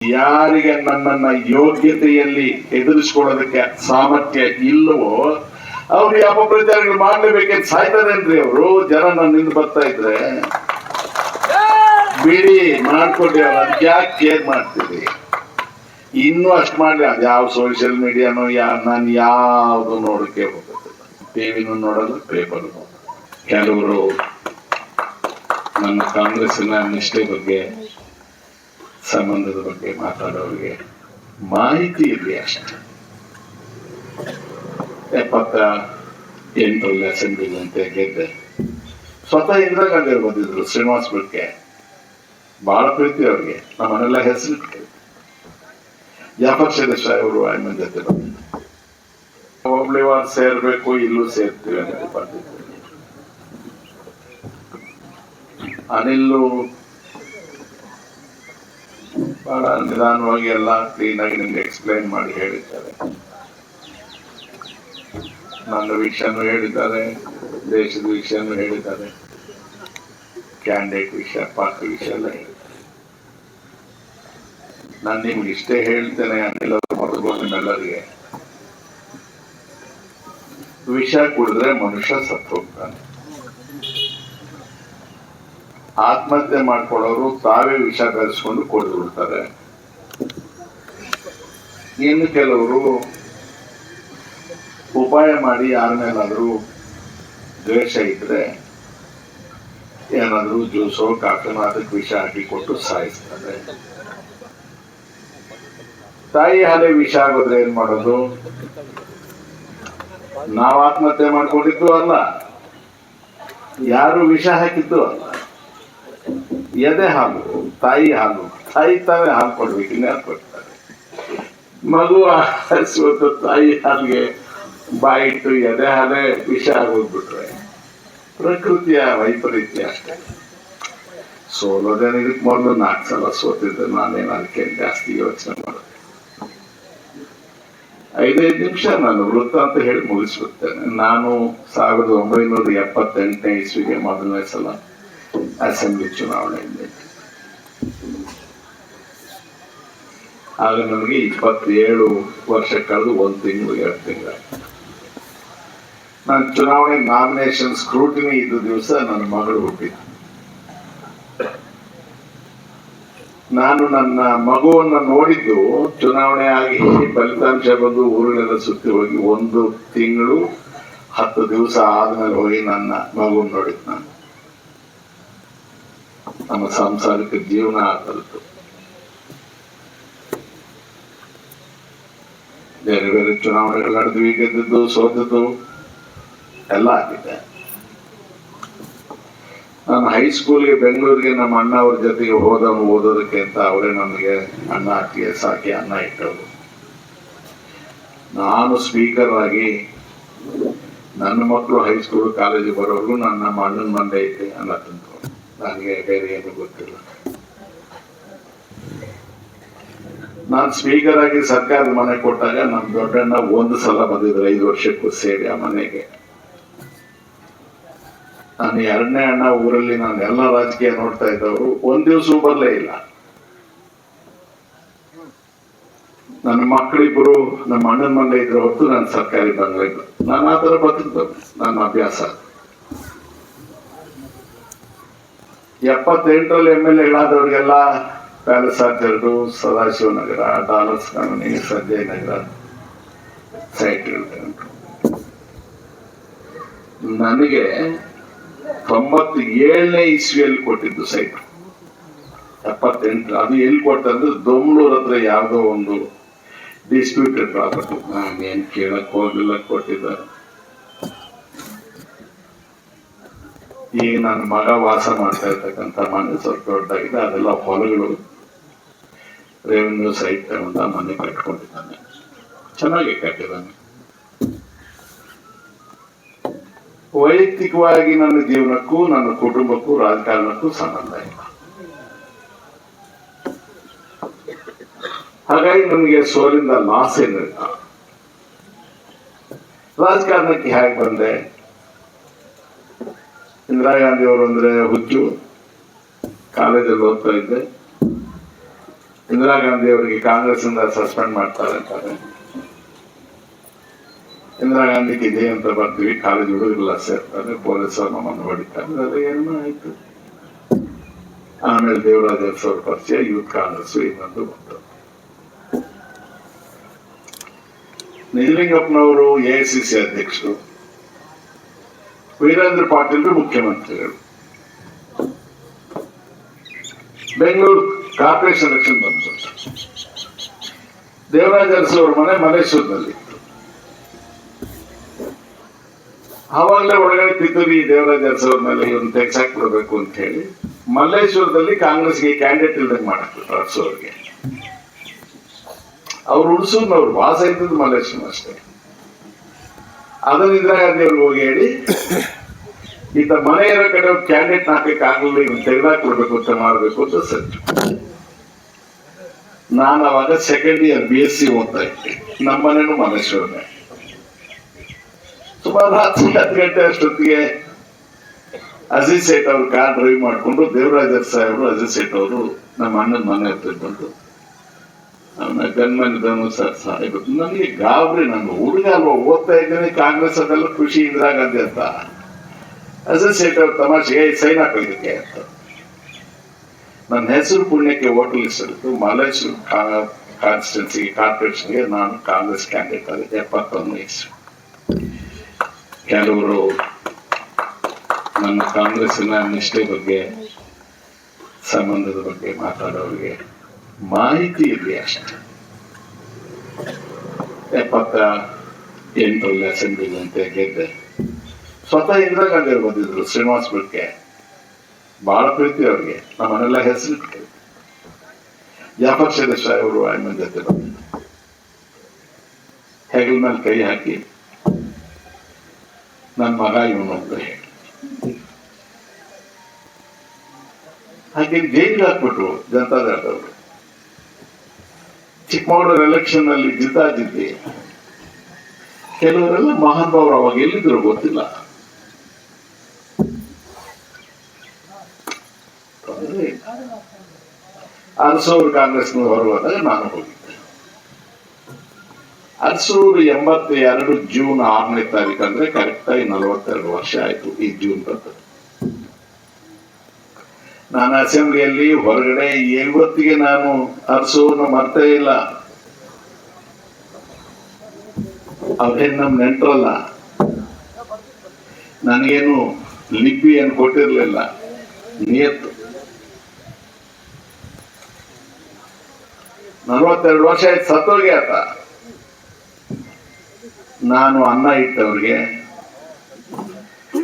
ಯಾರಿಗೆ ನನ್ನನ್ನ ಯೋಗ್ಯತೆಯಲ್ಲಿ ಎದುರಿಸ್ಕೊಳ್ಳೋದಕ್ಕೆ ಸಾಮರ್ಥ್ಯ ಇಲ್ಲವೋ ಅವ್ರು ಯಾವ ಪ್ರಚಾರಗಳು ಮಾಡ್ಲೇಬೇಕಂತ ಸಾಯ್ತಾರೇನ್ರಿ ಅವರು. ಜನ ನನ್ನಿಂದ ಬರ್ತಾ ಇದ್ರೆ ಬಿಡಿ ಮಾಡ್ಕೊಡಿ, ಅವ್ರು ಯಾಕೆ ಕೇರ್ ಮಾಡ್ತೀರಿ? ಇನ್ನೂ ಅಷ್ಟು ಮಾಡ್ಲಿ. ಅದು ಯಾವ ಸೋಷಿಯಲ್ ಮೀಡಿಯಾನೋ ನಾನು ಯಾವುದು ನೋಡಕ್ಕೆ ಹೋಗೋದಿಲ್ಲ. ಟಿವಿನೂ ನೋಡಲ್ಲ, ಪೇಪರ್ ನೋಡಲ್ಲ. ಕೆಲವರು ನನ್ನ ಕಾಂಗ್ರೆಸ್ಸಿನ ನಿಷ್ಠೆ ಬಗ್ಗೆ, ಸಂಬಂಧದ ಬಗ್ಗೆ ಮಾತಾಡೋರಿಗೆ ಮಾಹಿತಿ ಇರಲಿ ಅಷ್ಟೇ. 78ರಲ್ಲಿ ಅಸೆಂಬ್ಲಿಗಂತೆ ಗೆದ್ದೆ. ಸ್ವತಃ ಇಂದಿರಾ ಗಾಂಧಿ ಅವರು ಬಂದಿದ್ರು ಶ್ರೀನಿವಾಸ ಬಿಡ್ಕೆ, ಬಹಳ ಪ್ರೀತಿ ಅವ್ರಿಗೆ. ನಮ್ಮನೆಲ್ಲ ಹೆಸರಿಟ್ಟು ಜಾಫರ್ ಶರೀಫ್ ಸಾಹೇಬರು ಆಯ್ಮನ್ ಜೊತೆ ಬಂದಿದ್ರು. ಹೋಗ್ಲಿ ವಾರ ಸೇರ್ಬೇಕು, ಇಲ್ಲೂ ಸೇರ್ತೀವಿ ಅಂತ ಬಂದಿದ್ರು. ಅನಿಲ್ಲು ಬಹಳ ನಿಧಾನವಾಗಿ ಎಲ್ಲ ಕ್ಲೀನಾಗಿ ನಿಮ್ಗೆ ಎಕ್ಸ್ಪ್ಲೈನ್ ಮಾಡಿ ಹೇಳಿದ್ದಾರೆ. ನನ್ನ ವಿಷಯನೂ ಹೇಳಿದ್ದಾರೆ, ದೇಶದ ವಿಷಯನೂ ಹೇಳಿದ್ದಾರೆ, ಕ್ಯಾಂಡಿಡೇಟ್ ವಿಷಯ, ಪಾರ್ಟಿ ವಿಷಯ ಎಲ್ಲ ಹೇಳಿದ್ದಾರೆ. ನಾನು ನಿಮ್ಗೆ ಇಷ್ಟೇ ಹೇಳ್ತೇನೆ, ಅನಿಲ್ ಮೊದಲು ನಿಮ್ಮೆಲ್ಲರಿಗೆ, ವಿಷ ಕುಡಿದ್ರೆ ಮನುಷ್ಯ ಸತ್ತು ಹೋಗ್ತಾನೆ. ಆತ್ಮಹತ್ಯೆ ಮಾಡ್ಕೊಳ್ಳೋರು ತಾವೇ ವಿಷ ಬೆರೆಸ್ಕೊಂಡು ಕೊಡ್ದು ಬಿಡ್ತಾರೆ. ಇನ್ನು ಕೆಲವರು ಉಪಾಯ ಮಾಡಿ ಯಾರ ಮೇಲಾದ್ರೂ ದ್ವೇಷ ಇದ್ರೆ ಏನಾದ್ರೂ ಜ್ಯೂಸೋ ಕಾಫಿನೋ ಅದಕ್ಕೆ ವಿಷ ಹಾಕಿ ಕೊಟ್ಟು ಸಾಯಿಸ್ತಾರೆ. ತಾಯಿ ಹಾಲೆ ವಿಷ ಆಗೋದ್ರೆ ಏನ್ ಮಾಡೋದು? ನಾವು ಆತ್ಮಹತ್ಯೆ ಮಾಡ್ಕೊಂಡಿದ್ದು ಅಲ್ಲ, ಯಾರು ವಿಷ ಹಾಕಿದ್ದು ಅಲ್ಲ. ಎದೆ ಹಾಲು, ತಾಯಿ ಹಾಲು, ತಾಯಿ ತಾವೇ ಹಾಲು ಕೊಡ್ಬೇಕು, ಇನ್ಯಾರು ಕೊಡ್ತಾರೆ? ಮಗು ಹಸುವತ್ತು ತಾಯಿ ಹಾಲಿಗೆ ಬಾಯಿಟ್ಟು ಎದೆ ಹಾಲೇ ವಿಷ ಆಗೋಗ್ಬಿಟ್ರೆ ಪ್ರಕೃತಿಯ ವೈಪರೀತ್ಯ ಅಷ್ಟೇ. ಸೋಲೋದೇನು, ಇದಕ್ಕೆ ಮೊದಲು 4 ಸಲ ಸೋತಿದ್ದೆ. ನಾನೇನು ಅದಕ್ಕೆ ಜಾಸ್ತಿ ಯೋಚನೆ ಮಾಡೋದು. 5 ನಿಮಿಷ ನಾನು ವೃತ್ತ ಅಂತ ಹೇಳಿ ಮುಗಿಸ್ಬಿಡ್ತೇನೆ. ನಾನು 1978ನೇ ಇಸ್ವಿಗೆ ಮೊದಲನೇ ಸಲ ಅಸೆಂಬ್ಲಿ ಚುನಾವಣೆ. ಆಗ ನನಗೆ 27 ವರ್ಷ ಕಳೆದು 1 ತಿಂಗಳು 2 ತಿಂಗಳು. ನಾನು ಚುನಾವಣೆ ನಾಮಿನೇಷನ್ ಸ್ಕ್ರೂಟಿನಿ ಇದ್ದ ದಿವಸ ನನ್ನ ಮಗಳು ಹುಟ್ಟಿದ್ದು. ನಾನು ನನ್ನ ಮಗುವನ್ನ ನೋಡಿದ್ದು ಚುನಾವಣೆ ಆಗಿ ಫಲಿತಾಂಶ ಬಂದು ಊರಿನೆಲ್ಲ ಸುತ್ತಿ ಹೋಗಿ 1 ತಿಂಗಳು 10 ದಿವಸ ಆದ್ಮೇಲೆ ಹೋಗಿ ನನ್ನ ಮಗುವನ್ನು ನೋಡಿದ್ದು. ನಾನು ನಮ್ಮ ಸಾಂಸಾರಿಕ ಜೀವನ ಆತಲ್ತು. ಬೇರೆ ಬೇರೆ ಚುನಾವಣೆಗಳು ನಡೆದ್ವಿ, ಗೆದ್ದದ್ದು, ಸೋತದ್ದು ಎಲ್ಲ ಆಗಿದೆ. ನಾನು ಹೈಸ್ಕೂಲ್ಗೆ ಬೆಂಗಳೂರಿಗೆ ನಮ್ಮ ಅಣ್ಣ ಅವ್ರ ಜೊತೆಗೆ ಓದೋದಕ್ಕೆ ಅಂತ ಅವರೇ ನನಗೆ ಅನ್ನ ಹಾಕಿ ಸಾಕಿ ಅನ್ನ ಇಟ್ಟವರು. ನಾನು ಸ್ಪೀಕರ್ ಆಗಿ ನನ್ನ ಮಕ್ಕಳು ಹೈಸ್ಕೂಲ್ ಕಾಲೇಜಿಗೆ ಬರೋರು ನನ್ನ ಅಣ್ಣನ ಮಂಡೆ ಐತೆ ಅನ್ನ ತಿಂತು. ನನಗೆ ಬೇರೆ ಏನು ಗೊತ್ತಿಲ್ಲ. ನಾನು ಸ್ಪೀಕರ್ ಆಗಿ ಸರ್ಕಾರದ ಮನೆ ಕೊಟ್ಟಾಗ ನಮ್ಮ ದೊಡ್ಡಣ್ಣ 1 ಸಲ ಬಂದಿದ್ರು 5 ವರ್ಷಕ್ಕೂ ಸೇರಿ ಆ ಮನೆಗೆ. ನಾನು 2ನೇ ಅಣ್ಣ ಊರಲ್ಲಿ ನಾನು ಎಲ್ಲ ರಾಜಕೀಯ ನೋಡ್ತಾ ಇದ್ದವರು 1 ದಿವಸ ಬರಲೇ ಇಲ್ಲ. ನನ್ನ ಮಕ್ಕಳಿಬ್ಬರು ನಮ್ಮ ಅಣ್ಣನ ಮನೆ ಇದ್ರೆ ಹೊತ್ತು ನಾನು ಸರ್ಕಾರಿ ಬಂದ್ರೆ ಇಲ್ಲ. ನಾನು ಆ ಥರ ಬದುಕಿದ್ದು ನನ್ನ ಅಭ್ಯಾಸ. 78ರಲ್ಲಿ MLA ಗಳಾದವ್ರಿಗೆಲ್ಲ palace orchard, Sadashivanagar, dollars colony, Sanjay Nagar ಸೈಟ್ಗಳು. ನನಗೆ 97ನೇ ಇಸ್ವಿಯಲ್ಲಿ ಕೊಟ್ಟಿದ್ದು ಸೈಟ್. 78 ಅದು ಎಲ್ಲಿ ಕೊಡ್ತಾರೆ? ದೊಮ್ಲೂರ್ ಹತ್ರ ಯಾವುದೋ ಒಂದು ಡಿಸ್ಪ್ಯೂಟೆಡ್ ಪ್ರಾಪರ್ಟಿ. ನಾನೇನು ಕೇಳಕ್ ಹೋಗಿಲ್ಲ, ಕೊಟ್ಟಿದ್ದಾರೆ. ಈಗ ನನ್ನ ಮಗ ವಾಸ ಮಾಡ್ತಾ ಇರ್ತಕ್ಕಂಥ ಮನೆ ಸ್ವಲ್ಪ ದೊಡ್ಡದಾಗಿದೆ. ಅದೆಲ್ಲ ಹೊಲಗಳು, ರೆವಿನ್ಯೂ ಸೈಟ್ ತಗೊಂಡ ಮನೆ ಕಟ್ಕೊಂಡಿದ್ದಾನೆ. ಚೆನ್ನಾಗಿ ಕಟ್ಟಿದ್ದಾನೆ. ವೈಯಕ್ತಿಕವಾಗಿ ನನ್ನ ಜೀವನಕ್ಕೂ ನನ್ನ ಕುಟುಂಬಕ್ಕೂ ರಾಜಕಾರಣಕ್ಕೂ ಸಂಬಂಧ ಇಲ್ಲ. ಹಾಗಾಗಿ ನನಗೆ ಸೋಲಿಂದ ಲಾಸ್ ಏನಿಲ್ಲ. ರಾಜಕಾರಣಕ್ಕೆ ಹೇಗೆ ಬಂದೆ? ಇಂದಿರಾ ಗಾಂಧಿ ಅವರು ಅಂದ್ರೆ ಹುಚ್ಚು. ಕಾಲೇಜಲ್ಲಿ ಓದ್ತಾ ಇದ್ದೆ. ಇಂದಿರಾ ಗಾಂಧಿ ಅವರಿಗೆ ಕಾಂಗ್ರೆಸ್ ಇಂದ ಸಸ್ಪೆಂಡ್ ಮಾಡ್ತಾರೆ ಅಂತಾರೆ. ಇಂದಿರಾ ಗಾಂಧಿಗೆ ಇದೆ ಅಂತ ಬರ್ತೀವಿ, ಕಾಲೇಜ್ ಹುಡುಗರೆಲ್ಲ ಸೇರ್ತಾರೆ, ಪೊಲೀಸರು ನಮ್ಮನ್ನು ಹೊಡಿತಾರೆ, ಅದೆಲ್ಲ ಏನೋ ಆಯ್ತು. ಆಮೇಲೆ ದೇವರಾಜ ಅರಸು ಪರಿಚಯ, ಯೂತ್ ಕಾಂಗ್ರೆಸ್ ಇನ್ನೊಂದು ಬಂತು. ನಿಜಲಿಂಗಪ್ಪನವರು ಎಐಸಿಸಿ ಅಧ್ಯಕ್ಷರು, ವೀರೇಂದ್ರ ಪಾಟೀಲ್ ಮುಖ್ಯಮಂತ್ರಿಗಳು. ಬೆಂಗಳೂರು ಕಾರ್ಪೊರೇಷನ್ ಎಲೆಕ್ಷನ್ ಬಂತು. ದೇವರಾಜ ಅರಸು ಅವ್ರ ಮನೆ ಮಲ್ಲೇಶ್ವರದಲ್ಲಿ. ಆವಾಗಲೇ ಒಳಗಡೆ ತಿದ್ದೂರಿ ದೇವರಾಜ ಅರಸು ಅವ್ರ ಮೇಲೆ ಇವನು ತೆಗ್ಸಾಕ್ ಬಿಡಬೇಕು ಅಂತ ಹೇಳಿ ಮಲ್ಲೇಶ್ವರದಲ್ಲಿ ಕಾಂಗ್ರೆಸ್ಗೆ ಕ್ಯಾಂಡಿಡೇಟ್ ಇಲ್ದಂಗೆ ಮಾಡಕ್ಬಿಟ್ರು ಅರಸು ಅವ್ರಿಗೆ. ಅವ್ರು ಹುಣಸೂರ್ನವ್ರು, ವಾಸ ಇದ್ದದ್ದು ಮಲ್ಲೇಶ್ವರ ಅಷ್ಟೇ. ಅದನ್ನ ಇಂದಿರಾ ಗಾಂಧಿ ಅವ್ರಿಗೆ ಹೋಗಿ ಹೇಳಿ, ಈತ ಮನೆ ಇರೋ ಕಡೆ ಕ್ಯಾಂಡಿಡೇಟ್ ಹಾಕಕ್ಕೆ ಆಗಲಿಲ್ಲ, ಇವನು ತೆಗೆದಾಕ್ಬಿಡ್ಬೇಕು ಅಂತ ಮಾಡಬೇಕು ಅಂತ ಸಜ್ಜು. ನಾನು ಅವಾಗ ಸೆಕೆಂಡ್ ಇಯರ್ BSc ಓದ್ತಾ ಇದ್ದೆ. ನಮ್ಮ ಮನೇನು ಮಲ್ಲೇಶ್ವರನೇ. ಸುಮಾರು 10 ಗಂಟೆ ಅಷ್ಟೊತ್ತಿಗೆ ಅಜೀಜ್ ಸೇಠ್ ಅವ್ರು ಕಾರ್ ಡ್ರೈವ್ ಮಾಡಿಕೊಂಡು ದೇವರಾಜ ಸಾಹೇಬರು, ಅಜೀಜ್ ಸೇಠ್ ಅವರು ನಮ್ಮ ಅಣ್ಣನ ಮನೆ ಬಂದು ಅವನ ಗನ್ಮನ್ ಸರ್ ಸಾಹೇಬ್. ನನಗೆ ಗಾಬರಿ, ನಾನು ಹುಡುಗ ಅಲ್ವಾ, ಓದ್ತಾ ಇದ್ದೇನೆ, ಕಾಂಗ್ರೆಸ್ ಅದೆಲ್ಲ ಖುಷಿ, ಇಂದಿರಾ ಗಾಂಧಿ ಅಂತ. ಅಜೀಜ್ ಸೇಠ್ ಅವ್ರ ತಮಾಷೆಗೆ ಸೈನ್ ಹಾಕೋದಕ್ಕೆ ಅಂತ ನನ್ನ ಹೆಸರು ಪುಣ್ಯಕ್ಕೆ ಹೋಟೆಲ್ ಹೆಸರಿತ್ತು. ಮಲ್ಲೇಶ್ವರ ಕಾನ್ಸ್ಟಿಟ್ಯೂನ್ಸಿಗೆ ಕಾರ್ಪೊರೇಷನ್ಗೆ ನಾನು ಕಾಂಗ್ರೆಸ್ ಕ್ಯಾಂಡಿಡೇಟ್ ಆಗಿ 71 ವಯಸ್ಸು. ಕೆಲವರು ನನ್ನ ಕಾಂಗ್ರೆಸ್ಸಿನ ನಿಷ್ಠೆ ಬಗ್ಗೆ, ಸಂಬಂಧದ ಬಗ್ಗೆ ಮಾತಾಡೋರಿಗೆ ಮಾಹಿತಿ ಇರಲಿ ಅಷ್ಟೇ. 78ರಲ್ಲಿ ಅಸೆಂಬ್ಲಿ ಅಂತ ಗೆದ್ದೆ. ಸ್ವತಃ ಇಂದಿರಾ ಗಾಂಧಿ ಅವರು ಬಂದಿದ್ರು ಶ್ರೀನಿವಾಸ ಬೆಳಕೆ, ಬಹಳ ಪ್ರೀತಿ ಅವ್ರಿಗೆ. ನಮ್ಮನೆಲ್ಲ ಹೆಸರಿಟ್ಟು ಜಾಫರ್ ಷರೀಫ್ ಸಾಹೇಬರು ಆಯ್ಮನ್ ಜೊತೆ ಬಂದಿದ್ರು. ಹೆಗಲ ಮೇಲೆ ಕೈ ಹಾಕಿ ನನ್ನ ಮಗ ಇವನು ಅಂತ ಹೇಳಿ ಹಾಗೆ ಜೈಲಿಗೆ ಹಾಕ್ಬಿಟ್ರು ಜನತಾದಳದವರು. ಚಿಕ್ಕಮಗಳೂರು ಎಲೆಕ್ಷನ್ ನಲ್ಲಿ ಜಿದ್ದಾಜಿದ್ದಿ. ಕೆಲವರೆಲ್ಲ ಮಹಾನುಭಾವರು ಅವಾಗ ಎಲ್ಲಿದ್ರು ಗೊತ್ತಿಲ್ಲ. ಅರಸೂರು ಕಾಂಗ್ರೆಸ್ನ ಹೊರಗೋದಾಗ ನಾನು ಹೋಗಿದ್ದೆ. ಅರಸೂರು 82 ಜೂನ್ 6ನೇ ತಾರೀಕು, ಅಂದ್ರೆ ಕರೆಕ್ಟಾಗಿ 42 ವರ್ಷ ಆಯ್ತು ಈ ಜೂನ್ ಬಂತು. ನಾನು ಅಸೆಂಬ್ಲಿಯಲ್ಲಿ ಹೊರಗಡೆ ಇವತ್ತಿಗೆ ನಾನು ಅರಸೂರ್ನ ಮರ್ತೇ ಇಲ್ಲ. ಅವ್ರೇನ್ ನಮ್ ನೆಂಟ್ರಲ್ಲ, ನನಗೇನು ಲಿಪಿ ಏನು ಕೊಟ್ಟಿರ್ಲಿಲ್ಲ, ನಿಯತ್ತು. 42 ವರ್ಷ ಆಯ್ತು ಸತ್ತೋಗಿ ಆತ. ನಾನು ಅನ್ನ ಇಟ್ಟವ್ರಿಗೆ,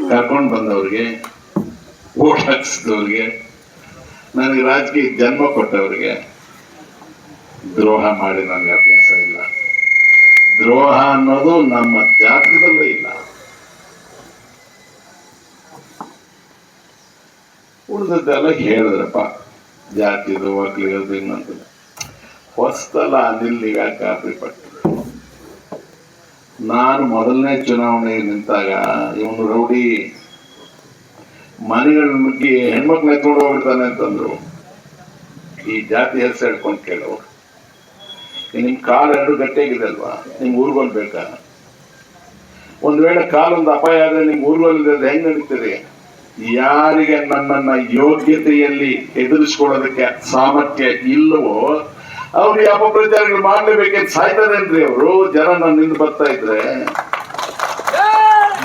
ಕರ್ಕೊಂಡು ಬಂದವ್ರಿಗೆ, ಓಟ್ ಹಾಕಿಸಿದವ್ರಿಗೆ, ನನಗೆ ರಾಜಕೀಯ ಜನ್ಮ ಕೊಟ್ಟವ್ರಿಗೆ ದ್ರೋಹ ಮಾಡಿ ನನಗೆ ಅಭ್ಯಾಸ ಇಲ್ಲ. ದ್ರೋಹ ಅನ್ನೋದು ನಮ್ಮ ಜಾತಕದಲ್ಲೇ ಇಲ್ಲ. ಉಳಿದದ್ದೆಲ್ಲ ಹೇಳಿದ್ರಪ್ಪ, ಜಾತಿದು ಒಕ್ಕಲಿಗದು ಇನ್ನೊಂದು. ಹೊಸದಲ್ಲ ಅನಿಲ್ ಖಾತ್ರಿ ಪಟ್ಟು. ನಾನು ಮೊದಲನೇ ಚುನಾವಣೆಗೆ ನಿಂತಾಗ ಇವನು ರೌಡಿ ಮನೆಗಳ ಮುಗ್ಗಿ ಹೆಣ್ಮಕ್ಳು ಎತ್ಕೊಂಡು ಹೋಗ್ಬಿಡ್ತಾನೆ ಅಂತಂದ್ರು. ಈ ಜಾತಿ ಹೆಸರು ಹೇಳ್ಕೊಂಡು ಕೇಳೋರು, ನಿಮ್ ಕಾಲು 2 ಗಟ್ಟಿಯಾಗಿದೆ ಅಲ್ವಾ, ನಿಮ್ ಊರ್ಗೋಲ್ ಬೇಕಾ? ಒಂದ್ ವೇಳೆ ಕಾಲೊಂದು ಅಪಾಯ ಆದ್ರೆ ನಿಮ್ ಊರ್ಗೋಲ್ ಹೆಂಗ್ ನಡೀತೀರಿ? ಯಾರಿಗೆ ನನ್ನನ್ನ ಯೋಗ್ಯತೆಯಲ್ಲಿ ಎದುರಿಸ್ಕೊಳ್ಳೋದಕ್ಕೆ ಸಾಮರ್ಥ್ಯ ಇಲ್ಲವೋ ಅವ್ರು ಯಾವ ಪ್ರಚಾರಗಳು ಮಾಡ್ಲೇಬೇಕಂತ ಸಾಯ್ತಾರೇನ್ರಿ ಅವರು. ಜನ ನನ್ನಿಂದ ಬರ್ತಾ ಇದ್ರೆ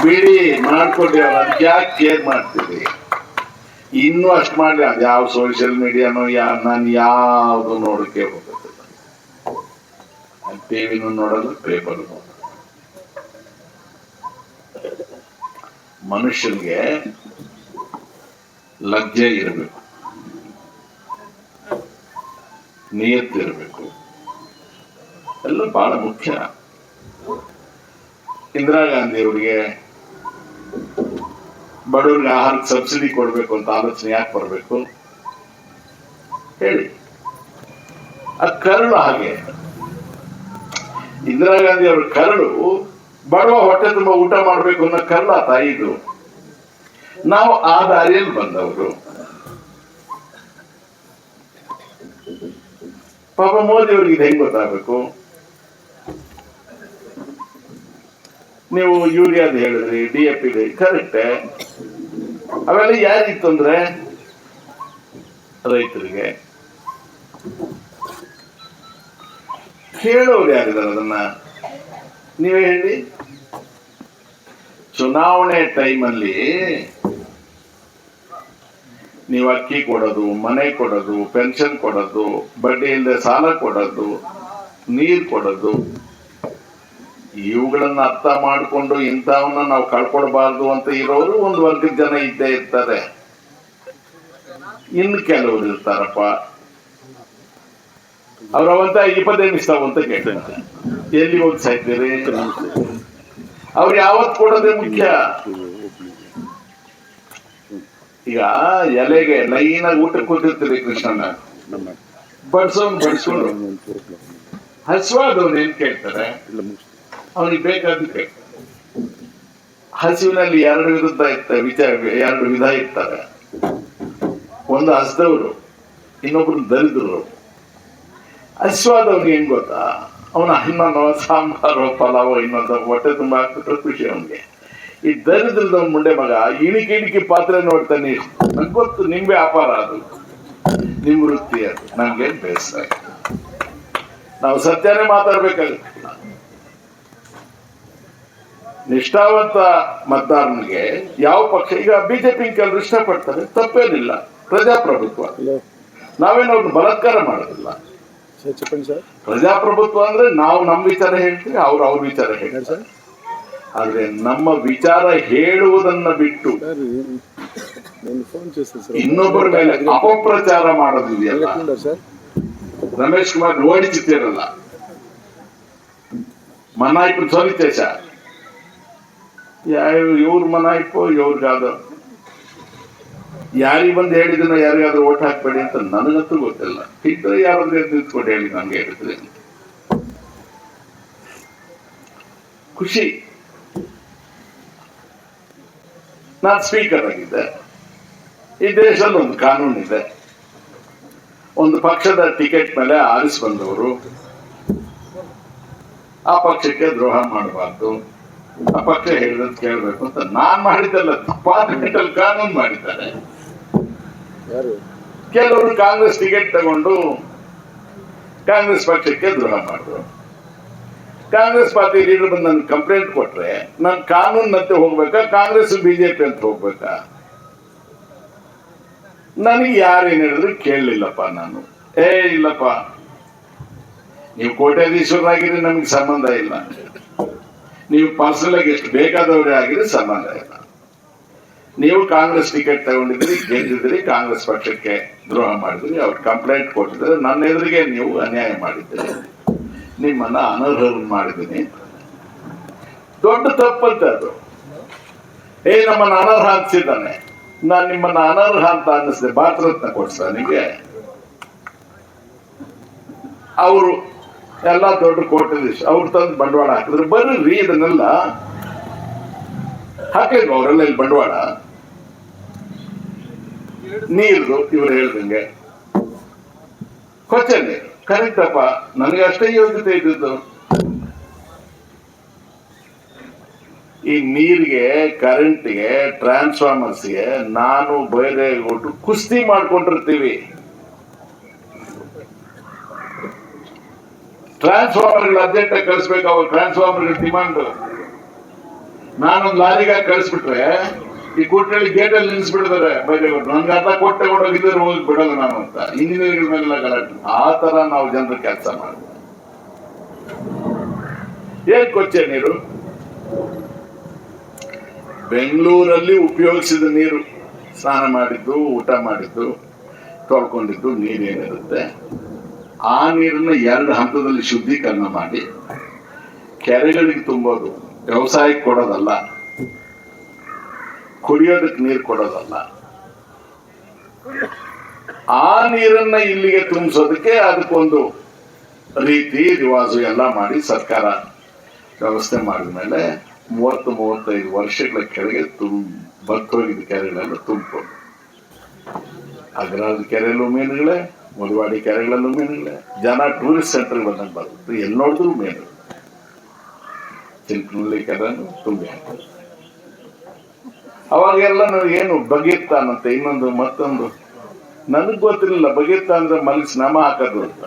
ಬಿಡಿ ಮಾಡ್ಕೊಡಿ, ಅದಕ್ಕೆ ಯಾಕೆ ಕೇರ್ ಮಾಡ್ತೀರಿ? ಇನ್ನೂ ಅಷ್ಟು ಮಾಡ್ಲಿ. ಅದು ಯಾವ ಸೋಷಿಯಲ್ ಮೀಡಿಯಾನೋ ನಾನು ಯಾವುದು ನೋಡಕ್ಕೆ ಹೋಗೋದಿಲ್ಲ. ಟಿವಿನೂ ನೋಡಲ್ಲ, ಪೇಪರ್ ನೋಡಲ್ಲ. ಮನುಷ್ಯನಿಗೆ ಲಜ್ಜೆ ಇರಬೇಕು, ನಿಯತ್ತಿರಬೇಕು, ಎಲ್ಲ ಬಹಳ ಮುಖ್ಯ. ಇಂದಿರಾ ಗಾಂಧಿ ಅವರಿಗೆ ಬಡವರಿಗೆ ಆಹಾರಕ್ಕೆ ಸಬ್ಸಿಡಿ ಕೊಡ್ಬೇಕು ಅಂತ ಆಲೋಚನೆ ಯಾಕೆ ಬರಬೇಕು ಹೇಳಿ? ಆ ಕರುಳು ಹಾಗೆ. ಇಂದಿರಾ ಗಾಂಧಿ ಅವ್ರ ಕರುಳು ಬಡವ ಹೊಟ್ಟೆ ತುಂಬ ಊಟ ಮಾಡ್ಬೇಕು ಅನ್ನೋ ಕರುಳು ಆ ತಾಯಿದು. ನಾವು ಆ ದಾರಿಯಲ್ಲಿ ಬಂದವರು. ಪಾಪ ಮೋದಿ ಅವ್ರಿಗೆ ಇದು ಹೆಂಗ್ ಗೊತ್ತಾಗಬೇಕು? ನೀವು ಯೂರಿಯಾದ ಹೇಳಿದ್ರಿ, DAP ಕರೆಕ್ಟೇ, ಅವೆಲ್ಲ ಯಾರಿತ್ತು ಅಂದ್ರೆ ರೈತರಿಗೆ. ಹೇಳೋರು ಯಾರಿದ್ದಾರೆ ಅದನ್ನ? ನೀವೇ ಹೇಳಿ. ಚುನಾವಣೆ ಟೈಮಲ್ಲಿ ನೀವು ಅಕ್ಕಿ ಕೊಡೋದು, ಮನೆ ಕೊಡೋದು, ಪೆನ್ಷನ್ ಕೊಡೋದು, ಬಡ್ಡಿ ಇಲ್ಲದೆ ಸಾಲ ಕೊಡೋದು, ನೀರು ಕೊಡೋದು, ಇವುಗಳನ್ನ ಅರ್ಥ ಮಾಡಿಕೊಂಡು ಇಂಥವನ್ನ ನಾವು ಕಳ್ಕೊಡ್ಬಾರ್ದು ಅಂತ ಇರೋರು ಒಂದು ವರ್ಗದ ಜನ ಇದ್ದೇ ಇರ್ತಾರೆ. ಇನ್ನು ಕೆಲವರು ಇರ್ತಾರಪ್ಪ, ಅವ್ರವಂತ 25 ಇಷ್ಟಾವ ಅಂತ ಕೇಳ್ತಾರೆ. ಎಲ್ಲಿ ಹೋಗಿ ಸಾಯ್ತೀರಿ? ಅವ್ರು ಯಾವತ್ತು ಕೊಡೋದೇ ಮುಖ್ಯ. ಈಗ ಎಲೆಗೆ ಲೈನಾಗಿ ಊಟಕ್ಕೆ ಕೂತಿರ್ತೀರಿ ಕೃಷ್ಣನ, ಬಡ್ಸೋನು ಹಸುವಾದವ್ನು ಏನ್ ಕೇಳ್ತಾರೆ? ಅವನಿಗೆ ಬೇಕಾದ ಕೇಳ್ತಾರೆ. ಹಸುವಿನಲ್ಲಿ ಎರಡು ವಿಧ ಇರ್ತಾರೆ. ಒಂದು ಹಸ್ದವರು, ಇನ್ನೊಬ್ರು ದರಿದ್ರರು. ಹಸುವಾದವ್ನಿಗೆ ಏನ್ ಗೊತ್ತಾ? ಅವನ ಇನ್ನೊಂದು ಸಾಂಬಾರು ಪಲಾವು ಇನ್ನೊಂದು ಹೊಟ್ಟೆ ತುಂಬ ಹಾಕ್ಬಿಟ್ರೆ ಖುಷಿ ಅವನಿಗೆ. ಈ ದರಿದ್ರದವ್ನ ಮುಂಡೆ ಮಗ ಇಣಿಕಿ ಪಾತ್ರೆ ನೋಡ್ತಾನೆ. ನಂಗೆ ಗೊತ್ತು ನಿಮ್ ವ್ಯಾಪಾರ ಅದು, ನಿಮ್ ವೃತ್ತಿ ಅದು, ನಮ್ಗೇನ್ ಬೇಸರ. ನಾವು ಸತ್ಯನೇ ಮಾತಾಡ್ಬೇಕಾಗುತ್ತೆ. ನಿಷ್ಠಾವಂತ ಮತದಾರನಿಗೆ ಯಾವ ಪಕ್ಷ, ಈಗ ಬಿಜೆಪಿ ಕೆಲವರು ಇಷ್ಟಪಡ್ತಾರೆ, ತಪ್ಪೇನಿಲ್ಲ, ಪ್ರಜಾಪ್ರಭುತ್ವ. ನಾವೇನು ಅವ್ರನ್ನ ಬಲಾತ್ಕಾರ ಮಾಡೋದಿಲ್ಲ. ಪ್ರಜಾಪ್ರಭುತ್ವ ಅಂದ್ರೆ ನಾವು ನಮ್ಮ ವಿಚಾರ ಹೇಳ್ತೀವಿ, ಅವ್ರ ವಿಚಾರ ಹೇಳ್ತಾರೆ. ಆದ್ರೆ ನಮ್ಮ ವಿಚಾರ ಹೇಳುವುದನ್ನ ಬಿಟ್ಟು ಇನ್ನೊಬ್ಬರ ಮೇಲೆ ಅಪಪ್ರಚಾರ ಮಾಡೋದಿದೆಯಲ್ಲ, ರಮೇಶ್ ಕುಮಾರ್ ಓಡಿಚಿತ್ತಿರಲ್ಲ, ಮನಾಯ್ಪು ಸೋಲಿತೇಶ, ಇವ್ರ ಮನಾಯ್ಪು ಇವ್ರಿಗಾದ ಯಾರಿಗೆ ಬಂದು ಹೇಳಿದನ ಯಾರಿಗಾದ್ರೂ ಓಟ್ ಹಾಕ್ಬೇಡಿ ಅಂತ ನನಗಂತೂ ಗೊತ್ತಿಲ್ಲ. ಇದ್ರೆ ಯಾರಾದ್ರೂ ನಿಂತ್ಕೊಂಡು ಹೇಳಿ ನನ್ಗೆ ಹೇಳಿದ್ರೆ ಖುಷಿ. ನಾನು ಸ್ಪೀಕರ್ ಆಗಿದ್ದೆ. ಈ ದೇಶದಲ್ಲಿ ಒಂದು ಕಾನೂನಿದೆ, ಒಂದು ಪಕ್ಷದ ಟಿಕೆಟ್ ಮೇಲೆ ಆರಿಸಿ ಬಂದವರು ಆ ಪಕ್ಷಕ್ಕೆ ದ್ರೋಹ ಮಾಡಬಾರ್ದು, ಆ ಪಕ್ಷ ಹೇಳಿದಂತ ಕೇಳಬೇಕು ಅಂತ ನಾನ್ ಮಾಡಿದ್ದಲ್ಲ, ಪಾರ್ಲಿಮೆಂಟ್ ಅಲ್ಲಿ ಕಾನೂನು ಮಾಡಿದ್ದಾರೆ. ಕೆಲವರು ಕಾಂಗ್ರೆಸ್ ಟಿಕೆಟ್ ತಗೊಂಡು ಕಾಂಗ್ರೆಸ್ ಪಕ್ಷಕ್ಕೆ ದ್ರೋಹ ಮಾಡಿದ್ರು. ಕಾಂಗ್ರೆಸ್ ಪಾರ್ಟಿ ಲೀಡರ್ ಬಂದು ನನ್ಗೆ ಕಂಪ್ಲೇಂಟ್ ಕೊಟ್ರೆ ನಾನು ಕಾನೂನಿನಂತೆ ಹೋಗ್ಬೇಕಾ, ಕಾಂಗ್ರೆಸ್ ಬಿಜೆಪಿ ಅಂತ ಹೋಗ್ಬೇಕಾ? ನನಗೆ ಯಾರೇನು ಹೇಳಿದ್ರು ಕೇಳಲಿಲ್ಲಪ್ಪ. ನಾನು ಇಲ್ಲಪ್ಪ, ನೀವು ಕೋಟ್ಯಾಧೀಶ್ವರರಾಗಿದ್ರೆ ನಮ್ಗೆ ಸಂಬಂಧ ಇಲ್ಲ, ನೀವು ಪರ್ಸನಲ್ ಆಗಿ ಎಷ್ಟು ಬೇಕಾದವರೇ ಆಗಿದ್ರೆ ಸಂಬಂಧ ಇಲ್ಲ. ನೀವು ಕಾಂಗ್ರೆಸ್ ಟಿಕೆಟ್ ತಗೊಂಡಿದ್ರಿ, ಗೆದ್ದಿದ್ರಿ, ಕಾಂಗ್ರೆಸ್ ಪಕ್ಷಕ್ಕೆ ದ್ರೋಹ ಮಾಡಿದ್ರಿ, ಅವ್ರು ಕಂಪ್ಲೇಂಟ್ ಕೊಟ್ಟಿದ್ರೆ ನನ್ನ ಎದುರಿಗೆ ನೀವು ಅನ್ಯಾಯ ಮಾಡಿದ್ದೀರಿ, ನಿಮ್ಮನ್ನ ಅನರ್ಹರು ಮಾಡಿದ್ದೀನಿ. ದೊಡ್ಡ ತಪ್ಪಂತೆ ಅದು. ನಮ್ಮನ್ನ ಅನರ್ಹ ಅನ್ಸಿದ್ದಾನೆ, ನಾನು ನಿಮ್ಮನ್ನ ಅನರ್ಹ ಅಂತ ಅನ್ನಿಸಿದೆ, ಭಾರತ ರತ್ನ ಕೊಡ್ಸ್ತಾನಿಗೆ. ಅವರು ಎಲ್ಲ ದೊಡ್ಡ ಕೋಟ್ಯಾಧೀಶ, ಅವ್ರು ತಂದು ಬಂಡವಾಳ ಹಾಕಿದ್ರು. ಬರ್ರಿ ಇದನ್ನೆಲ್ಲ ಹಾಕಿದ್ರು ಅವರೆಲ್ಲ ಇಲ್ಲಿ ಬಂಡವಾಳ. ನೀರು ಇವ್ರು ಹೇಳ್ದಂಗೆ ಕೊಚ್ಚೆ ನೀರು ಕರೆಕ್ಟ್ ಅಪ್ಪ, ನನಗೆ ಅಷ್ಟೇ ಯೋಗ್ಯತೆ ಇದ್ದಿದ್ದು. ಈ ನೀರಿಗೆ, ಕರೆಂಟ್ಗೆ, ಟ್ರಾನ್ಸ್ಫಾರ್ಮರ್ಸ್ಗೆ ನಾನು ಬೇರೆ ಕೊಟ್ಟು ಕುಸ್ತಿ ಮಾಡ್ಕೊಂಡಿರ್ತೀವಿ. ಟ್ರಾನ್ಸ್ಫಾರ್ಮರ್ ಅರ್ಜೆಂಟ್ ಆಗಿ ಕಳಿಸ್ಬೇಕು, ಅವ್ರು ಟ್ರಾನ್ಸ್ಫಾರ್ಮರ್ ಡಿಮಾಂಡ್. ನಾನೊಂದು ಲಾರಿಗೆ ಕಳಿಸ್ಬಿಟ್ರೆ ಈ ಕೂಟಲ್ಲಿ ಗೇಟ್ ಅಲ್ಲಿ ನಿಲ್ಸ್ಬಿಡ್ತಾರೆ, ನನ್ಗೆ ಅರ್ಧ ಕೊಟ್ಟೆ ಕೊಡೋಗಿದ್ರೆ ಹೋಗಿ ಬಿಡೋದು ನಾನು ಅಂತ ಇಂಜಿನಿಯರ್ಗಳ ಮೇಲೆಲ್ಲ ಗಲಾಟೆ. ಆ ತರ ನಾವು ಜನರ ಕೆಲಸ ಮಾಡ್ತೀವಿ. ಏನ್ ಕೊಚ್ಚೆ ನೀರು? ಬೆಂಗಳೂರಲ್ಲಿ ಉಪಯೋಗಿಸಿದ ನೀರು, ಸ್ನಾನ ಮಾಡಿದ್ದು, ಊಟ ಮಾಡಿದ್ದು, ತೊಳ್ಕೊಂಡಿದ್ದು ನೀರೇನಿರುತ್ತೆ ಆ ನೀರನ್ನ 2 ಹಂತದಲ್ಲಿ ಶುದ್ಧೀಕರಣ ಮಾಡಿ ಕೆರೆಗಳಿಗೆ ತುಂಬೋದು. ವ್ಯವಸಾಯಕ್ಕೆ ಕೊಡೋದಲ್ಲ, ಕುಡಿಯೋದಕ್ಕೆ ನೀರು ಕೊಡೋದಲ್ಲ. ಆ ನೀರನ್ನ ಇಲ್ಲಿಗೆ ತುಂಬಿಸೋದಕ್ಕೆ ಅದಕ್ಕೊಂದು ರೀತಿ ರಿವಾಜು ಎಲ್ಲ ಮಾಡಿ ಸರ್ಕಾರ ವ್ಯವಸ್ಥೆ ಮಾಡಿದ ಮೇಲೆ 30-35 ವರ್ಷಗಳ ಕೆಳಗೆ ಬತ್ತೋಗಿದ್ದ ಕೆರೆಗಳೆಲ್ಲ ತುಂಬಿಕೊಂಡು ಅಗ್ರದ ಕೆರೆಯಲ್ಲೂ ಮೀನುಗಳೇ, ಮುಳವಾಡಿ ಕೆರೆಗಳಲ್ಲೂ ಮೀನುಗಳೇ, ಜನ ಟೂರಿಸ್ಟ್ ಸೆಂಟರ್ಗೆ ಬಂದಂಗೆ ಬರುತ್ತೆ, ಎಲ್ಲಿ ನೋಡಿದ್ರು ಮೀನು. ಚಿಂತನಲ್ಲಿ ಕೆರೆನೂ ತುಂಬಿ ಹಾಕ್ತಾರೆ. ಅವಾಗೆಲ್ಲ ಏನು ಬಗೆತ್ತಾನಂತೆ, ಇನ್ನೊಂದು ಮತ್ತೊಂದು ನನಗ್ ಗೊತ್ತಿರಲಿಲ್ಲ. ಬಗೆತ್ತ ಅಂದ್ರೆ ಮಲಗಿಸಿ ನಮ ಹಾಕೋದು ಅಂತ.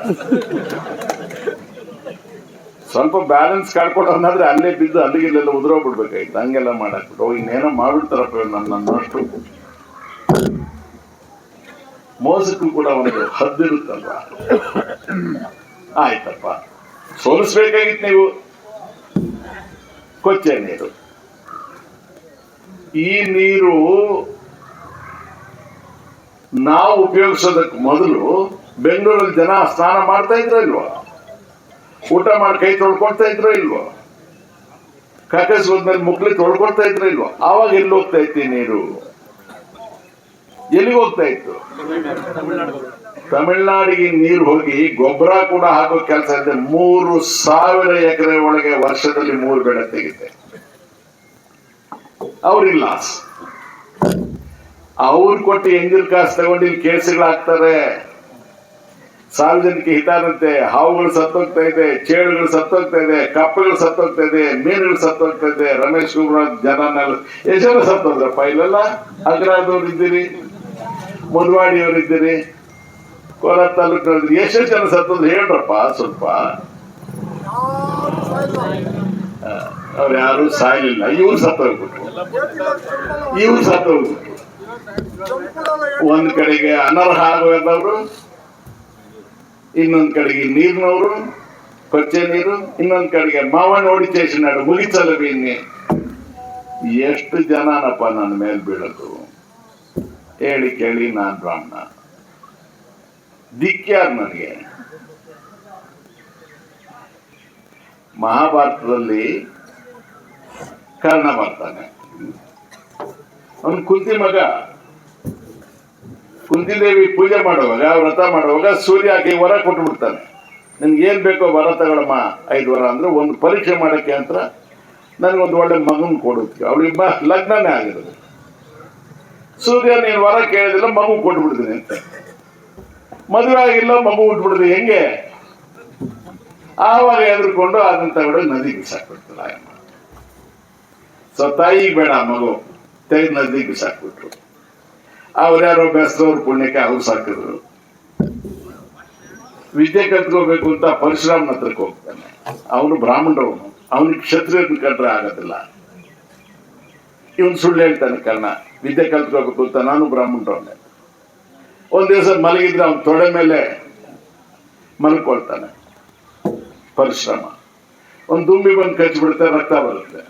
ಸ್ವಲ್ಪ ಬ್ಯಾಲೆನ್ಸ್ ಕಳ್ಕೊಡೋದಾದ್ರೆ ಅಲ್ಲೇ ಬಿದ್ದು ಅಲ್ಲಿಗೆಲ್ಲ ಉದುರೋಗ್ಬಿಡ್ಬೇಕಾಯ್ತು. ಹಂಗೆಲ್ಲ ಮಾಡಾಕ್ಬಿಟ್ಟು ಇನ್ನೇನೋ ಮಾಡ್ಬಿಡ್ತಾರಪ್ಪ ನನ್ನಷ್ಟು. ಮೋಸಕ್ಕೂ ಕೂಡ ಒಂದು ಹದ್ದಿರುತ್ತಲ್ವ. ಆಯ್ತಪ್ಪ, ಸೋಲಿಸ್ಬೇಕಾಗಿತ್ತು ನೀವು. ಕೊಚ್ಚೆ ನೀರು, ಈ ನೀರು ನಾವು ಉಪಯೋಗಿಸೋದಕ್ಕೆ ಮೊದಲು ಬೆಂಗಳೂರಲ್ಲಿ ಜನ ಸ್ನಾನ ಮಾಡ್ತಾ ಇದ್ರೋ ಇಲ್ವೋ, ಊಟ ಮಾಡಿ ಕೈ ತೊಳ್ಕೊಳ್ತಾ ಇದ್ರೋ ಇಲ್ವೋ, ಕಕ್ಕಸ್ ಹೋದ್ಮೇಲೆ ಮುಕ್ಳಿ ತೊಳ್ಕೊಳ್ತಾ ಇದ್ರೋ ಇಲ್ವೋ? ಆವಾಗ ಎಲ್ಲಿ ಹೋಗ್ತಾ ಇತ್ತು ನೀರು? ಎಲ್ಲಿಗೆ ಹೋಗ್ತಾ ಇತ್ತು? ತಮಿಳ್ನಾಡಿಗೆ ನೀರು ಹೋಗಿ ಗೊಬ್ಬರ ಕೂಡ ಹಾಕೋ ಕೆಲಸ ಇದೆ. 3,000 ಎಕರೆ ಒಳಗೆ ವರ್ಷದಲ್ಲಿ 3 ಬೆಳೆ ತೆಗಿದೆ. ಅವ್ರಿಲ್ಲ, ಅವ್ರು ಕೊಟ್ಟು ಎಂಜಿಲ್ ಕಾಸು ತಗೊಂಡು ಇಲ್ಲಿ ಕೇಸುಗಳಾಗ್ತಾರೆ. ಸಾರ್ವಜನಿಕ ಹಿತಾನಂತೆ ಹಾವುಗಳು ಸತ್ತೋಗ್ತಾ ಇದೆ, ಚೇಳುಗಳು ಸತ್ತೋಗ್ತಾ ಇದೆ, ಕಪ್ಪೆಗಳು ಸತ್ತೋಗ್ತಾ ಇದೆ, ಮೀನುಗಳು ಸತ್ತೋಗ್ತಾ ಇದೆ. ರಮೇಶ್ ಕುಮಾರ್ ಜನನೆಲ್ಲ ಎಷ್ಟು ಜನ ಸತ್ತೋದ್ರಪ್ಪ ಇಲ್ಲೆಲ್ಲ? ಅಗ್ರದವ್ರು ಇದ್ದೀರಿ, ಮುಳವಾಡಿಯವ್ರು ಇದ್ದೀರಿ, ಕೋಲಾರ ತಾಲೂಕಿನವ್ರು ಎಷ್ಟು ಜನ ಸತ್ತೋದ್ರು ಹೇಳ್ರಪ್ಪ ಸ್ವಲ್ಪ. ಅವ್ರು ಯಾರು ಸಾಯ್ಲಿಲ್ಲ, ಇವ್ರು ಸತ್ತೋಗ್ಬಿಟ್ರು. ಒಂದ್ ಕಡೆಗೆ ಅನರ್ಹ ಆಗೋದವ್ರು, ಇನ್ನೊಂದ್ ಕಡೆಗೆ ನೀರಿನವರು, ಕೊಚ್ಚೆ ನೀರು, ಇನ್ನೊಂದ್ ಕಡೆಗೆ ಮಾವನ ಓಡಿಚೇಷನ್ ಮುಗಿಸಲ್ಲ ಬೀನಿ. ಎಷ್ಟು ಜನನಪ್ಪ ನನ್ನ ಮೇಲೆ ಬೀಳೋದು? ಹೇಳಿ ಕೇಳಿ, ನಾನ್ ಬ್ರಾಹ್ಮಣ, ದಿಕ್ಕ್ಯಾರು ನನಗೆ? ಮಹಾಭಾರತದಲ್ಲಿ ಕರ್ಣ ಬರ್ತಾನೆ, ಅವನು ಕುಂತಿ ಮಗ. ಕುಂತಿದೇವಿ ಪೂಜೆ ಮಾಡುವಾಗ, ವ್ರತ ಮಾಡುವಾಗ ಸೂರ್ಯ ಆಕೆ ವರ ಕೊಟ್ಬಿಡ್ತಾನೆ. ನಿನ್ಗೆ ಏನ್ ಬೇಕೋ ವರ ತಗೊಳಮ್ಮ, 5 ವರ ಅಂದ್ರೆ ಒಂದು ಪರೀಕ್ಷೆ ಮಾಡಕ್ಕೆ ಅಂತ ನನ್ಗೊಂದು ಒಳ್ಳೆ ಮಗನ್ ಕೊಡೋದಕ್ಕೆ. ಅವಳಿಗೆ ಲಗ್ನನೇ ಆಗಿರೋದು. ಸೂರ್ಯ ನೀನು ವರ ಕೇಳಿದಿಲ್ಲ, ಮಗು ಕೊಟ್ಬಿಡ್ತೀನಿ ಅಂತ. ಮದುವೆ ಆಗಿಲ್ಲ, ಮಗು ಹುಟ್ಬಿಡ್ತೀನಿ, ಹೆಂಗೆ? ಆವಾಗ ಎದ್ರುಕೊಂಡು ಅದನ್ನ ತಗೊಂಡು ನದಿಗೆ ಬಿಸಾಕ್ಬಿಡ್ತಾಳೆ ಅಮ್ಮ. ಸೊ ತಾಯಿಗೆ ಬೇಡ ಮಗು, ತೆಗೆದು ನದಿಗೆ ಬಿಸಾಕ್ಬಿಟ್ರು. ಅವ್ರ್ಯಾರೋ ಬೆಸ್ತವ್ರ ಪುಣ್ಯಕ್ಕೆ ಅವ್ರು ಸಾಕಿದ್ರು. ವಿದ್ಯೆ ಕಲ್ತ್ಕೋಬೇಕು ಅಂತ ಪರಶುರಾಮನ ಹತ್ರಕ್ಕೆ ಹೋಗ್ತಾನೆ. ಅವನು ಬ್ರಾಹ್ಮಣರವನು, ಅವನಿಗೆ ಕ್ಷತ್ರಿಯರನ್ನ ಕಂಡ್ರೆ ಆಗೋದಿಲ್ಲ. ಇವನು ಸುಳ್ಳು ಹೇಳ್ತಾನೆ ಕರ್ಣ, ವಿದ್ಯೆ ಕಲ್ತ್ಕೋಬೇಕು ಅಂತ, ನಾನು ಬ್ರಾಹ್ಮಣರವನೇ. ಒಂದ್ ದಿವಸ ಮಲಗಿದ್ರೆ ಅವನ ತೊಡೆ ಮೇಲೆ ಮಲ್ಕೊಳ್ತಾನೆ ಪರಶುರಾಮ. ಒಂದು ದುಂಬಿ ಬಂದು ಕಚ್ಚಿಬಿಡುತ್ತೆ, ರಕ್ತ ಬರುತ್ತೆ.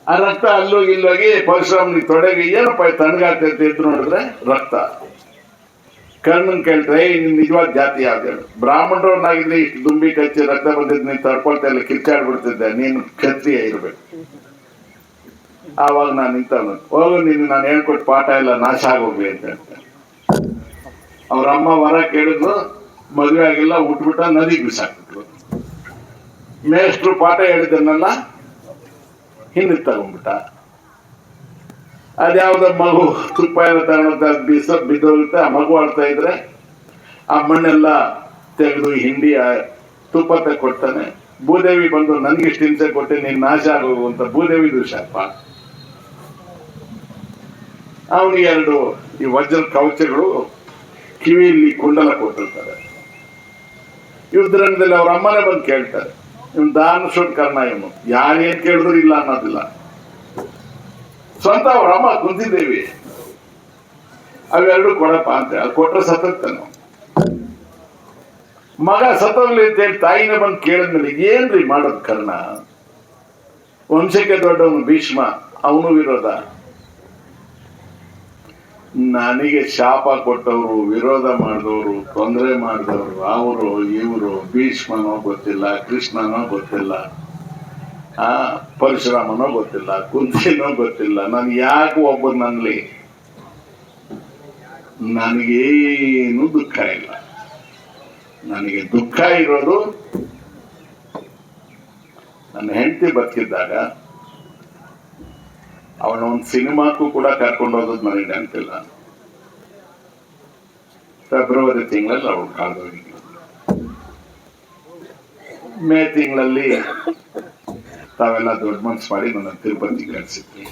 ಆ ರಕ್ತ ಅಲ್ಲೋಗಿ ಇಲ್ಲೋಗಿ ಪರಶುರಾಮನಿಗೆ ತೊಡೆಗೆ ಏನಪ್ಪ ತಣ್ಣಗಾಗ್ತೈತೆ ಎದ್ದು ನೋಡಿದ್ರೆ ರಕ್ತ. ಕರ್ಣನ್ ಕೇಳ್ತಾರೆ, ನಿಜವಾದ ಜಾತಿ ಯಾವ್ದು ಹೇಳು? ಬ್ರಾಹ್ಮಣರವನ್ನಾಗಿದ್ರೆ ಇಷ್ಟು ದುಂಬಿ ಕಚ್ಚಿ ರಕ್ತ ಬಂದಿದ್ದು ನೀನು ತಡ್ಕೊಳ್ತಾ ಇಲ್ಲ, ಕಿರ್ಚಾಡ್ಬಿಡ್ತಿದ್ದೆ, ನೀನು ಕ್ಷತ್ರಿಯ ಇರ್ಬೇಕು. ಆವಾಗ ನಾನು ನಿಂತವನು, ಹೋಗು ನೀನು ನಾನು ಹೇಳ್ಕೊಟ್ಟು ಪಾಠ ಎಲ್ಲ ನಾಶ ಆಗೋಗ್ಲಿ ಅಂತ ಹೇಳ್ತೇನೆ. ಅವ್ರಮ್ಮ ವರ ಕೇಳಿದ್ರು, ಮದುವೆ ಆಗಿಲ್ಲ, ಉಟ್ಬಿಟ್ಟ, ನದಿಗೆ ಬಿಸಾಕ್ಬಿಟ್ರು. ಮೇಷ್ಟ್ರು ಪಾಠ ಹೇಳಿದ್ದನ್ನೆಲ್ಲ ಹಿಂದಕ್ಕೆ ತಗೊಂಡ್ಬಿಟ್ಟ. ಅದ್ಯಾವ್ದೋ ಮಗು ತುಪ್ಪ ಎಲ್ಲ ತಗೊಂಡ ಬಿದ್ದೋಗುತ್ತೆ. ಆ ಮಗು ಆಡ್ತಾ ಇದ್ರೆ ಆ ಮಣ್ಣೆಲ್ಲ ತೆಗೆದು ಹಿಂಡಿ ತುಪ್ಪ ಕೊಡ್ತಾನೆ. ಭೂದೇವಿ ಬಂದು ನನ್ಗಿಷ್ಟು ಹಿಂಸೆ ಕೊಟ್ಟೆ, ನೀನ್ ನಾಶ ಆಗೋಗು ಅಂತ ಭೂದೇವಿ ಶಾಪ. ಅವನಿಗೆ 2 ಈ ವಜ್ರ ಕವಚಗಳು, ಕಿವಿಯಲ್ಲಿ ಕುಂಡಲ ಕೊಟ್ಟಿರ್ತಾರೆ. ಯುದ್ಧರಂಗದಲ್ಲಿ ಅವ್ರ ಅಮ್ಮನೇ ಬಂದು ಕೇಳ್ತಾರೆ, ಇವ್ನು ದಾನಶೂರ್ ಕರ್ಣ, ಇವನು ಯಾರೇನ್ ಕೇಳಿದ್ರು ಇಲ್ಲ ಅನ್ನೋದಿಲ್ಲ. ಸ್ವಂತ ಅವ್ರ ಅಮ್ಮ ಕುಂತಿದ್ದೇವಿ, ಅವೆರಡು ಕೊಡಪ್ಪ ಅಂತ ಅದು ಕೊಟ್ರೆ ಸತ್ತಾನೆ. ಮಗ ಸತ್ತೋಗ್ಲಿ ಅಂತ ಹೇಳಿ ತಾಯಿನೇ ಬಂದು ಕೇಳಿದ್ಮೇಲೆ ಏನ್ರಿ ಮಾಡೋದು ಕರ್ಣ? ವಂಶಕ್ಕೆ ದೊಡ್ಡವನು ಭೀಷ್ಮ, ಅವನು ವಿರೋಧ. ನನಗೆ ಶಾಪ ಕೊಟ್ಟವರು, ವಿರೋಧ ಮಾಡಿದವರು, ತೊಂದರೆ ಮಾಡಿದವರು, ಅವರು ಇವರು, ಭೀಷ್ಮನೋ ಗೊತ್ತಿಲ್ಲ, ಕೃಷ್ಣನೋ ಗೊತ್ತಿಲ್ಲ, ಪರಶುರಾಮನೋ ಗೊತ್ತಿಲ್ಲ, ಕುಂತಿನೋ ಗೊತ್ತಿಲ್ಲ. ನಾನು ಯಾಕೆ ಒಬ್ಬ ನನ್ಲಿ ನನಗೇನು ದುಃಖ ಇಲ್ಲ. ನನಗೆ ದುಃಖ ಇರೋದು ನನ್ನ ಹೆಂಡತಿ ಬದುಕಿದ್ದಾಗ ಅವನ ಒಂದು ಸಿನಿಮಾಕ್ಕೂ ಕೂಡ ಕರ್ಕೊಂಡು ಹೋಗೋದು ನನಗೆ ನೆನಪಿಲ್ಲ. ಫೆಬ್ರವರಿ ತಿಂಗಳಲ್ಲಿ ಅವ್ರು ಕಾಲ್ದೋಗಿ, ಮೇ ತಿಂಗಳಲ್ಲಿ ತಾವೆಲ್ಲ ದೊಡ್ಡ ಮನ್ಸು ಮಾಡಿ ನನ್ನ ತಿರುಪತಿ ಕಳಿಸಿದ್ವಿ.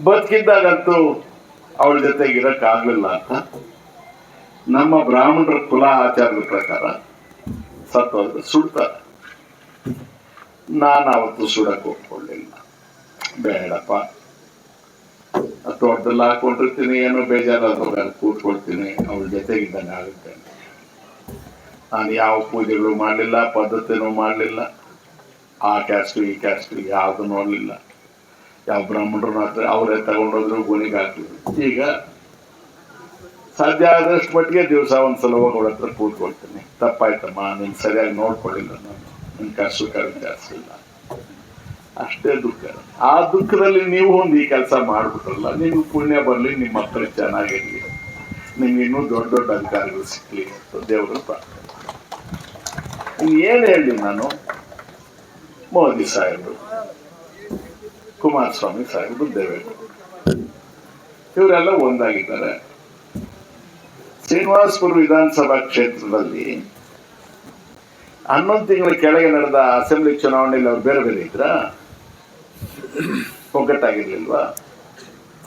ಬದುಕಿದ್ದಾಗಂತೂ ಅವಳ ಜೊತೆಗೆ ಇರಕ್ಕಾಗ್ಲಿಲ್ಲ ಅಂತ ನಮ್ಮ ಬ್ರಾಹ್ಮಣರ ಕುಲ ಆಚಾರದ ಪ್ರಕಾರ ಸತ್ತೋದ್ರೆ ಸುಡ್ತಾರೆ. ನಾನು ಅವತ್ತು ಸುಡಕ್ ಒಪ್ಕೊಳ್ಳಿಲ್ಲ. ಬೇಡಪ್ಪ, ತೋಟದಲ್ಲಿ ಹಾಕೊಂಡಿರ್ತೀನಿ, ಏನೋ ಬೇಜಾರಾದಾಗ ಕೂತ್ಕೊಳ್ತೀನಿ, ಅವಳ ಜೊತೆಗಿದ್ದಂಗೆ ಆಗುತ್ತೆ. ನಾನು ಯಾವ ಪೂಜೆಗಳು ಮಾಡಲಿಲ್ಲ, ಪದ್ಧತಿನೂ ಮಾಡಲಿಲ್ಲ, ಆ ಕ್ಯಾಸ್ಟು ಈ ಕ್ಯಾಸ್ಟು ಯಾವುದು ನೋಡಲಿಲ್ಲ. ಯಾವ ಬ್ರಾಹ್ಮಣರು ಮಾತ್ರ ಅವರೇ ತಗೊಂಡೋದ್ರು ಗುಣಿಗೆ ಹಾಕಿದ್ರು. ಈಗ ಸಾಧ್ಯ ಆದಷ್ಟು ಮಟ್ಟಿಗೆ ದಿವಸ ಒಂದ್ಸಲ ಹೋಗಿ ಅವಳ ಹತ್ರ ಕೂತ್ಕೊಳ್ತೀನಿ. ತಪ್ಪಾಯ್ತಮ್ಮ, ನೀನು ಸರಿಯಾಗಿ ನೋಡ್ಕೊಳ್ಳಿಲ್ಲ, ನಾನು ನಿನ್ನ ಕಷ್ಟ ವಿಚಾರಿಸಲಿಲ್ಲ, ಅಷ್ಟೇ ದುಃಖ. ಆ ದುಃಖದಲ್ಲಿ ನೀವು ಒಂದು ಈ ಕೆಲಸ ಮಾಡ್ಬಿಟ್ರಲ್ಲ, ನಿಮ್ಗೆ ಪುಣ್ಯ ಬರಲಿ, ನಿಮ್ಮ ಮಕ್ಕಳು ಚೆನ್ನಾಗಿರ್ಲಿ, ನಿಮ್ಗೆ ಇನ್ನೂ ದೊಡ್ಡ ದೊಡ್ಡ ಅಧಿಕಾರಿಗಳು ಸಿಕ್ಲಿ ಅಂತ ದೇವರು ಪ್ರಾರ್ಥನೆ. ಏನು ಹೇಳಿ ನಾನು, ಮೋದಿ ಸಾಹೇಬರು, ಕುಮಾರಸ್ವಾಮಿ ಸಾಹೇಬರು, ದೇವೇಗೌಡರು ಇವರೆಲ್ಲ ಒಂದಾಗಿದ್ದಾರೆ. ಶ್ರೀನಿವಾಸಪುರ ವಿಧಾನಸಭಾ ಕ್ಷೇತ್ರದಲ್ಲಿ 11 ತಿಂಗಳ ಕೆಳಗೆ ನಡೆದ ಅಸೆಂಬ್ಲಿ ಚುನಾವಣೆಯಲ್ಲಿ ಅವ್ರು ಬೇರೆ ಬೇರೆ ಇದ್ರ, ಒಗ್ಗಟ್ಟಾಗಿರ್ಲಿಲ್ವಾ?